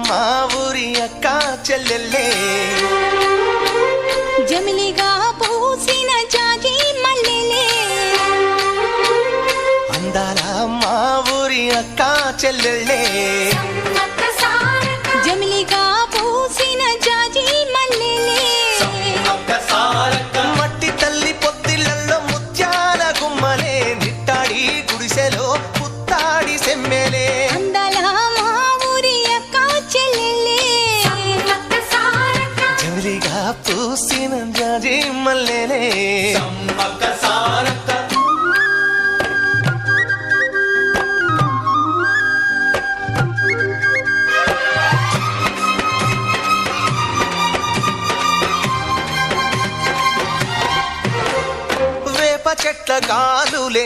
మా ఊరి అక్క చెల్లెల్లే జమిలిగా పూసిన జాజి మల్లెలే అందాల మా ఊరి అక్క చెల్లెల్లే జమిలిగా పూసిన జాజి మల్లెలే మట్టి తల్లి పొత్తిళ్ళల్లో ముత్యాల గుమ్మలే నిట్టాడి గుడిసెలో పుత్తాడి సెమ్మెలే అందాల మా ఊరి అక్క చెల్లెలే జమిలిగా పూసిన జాజి మల్లెలే చెట్ల గాలులే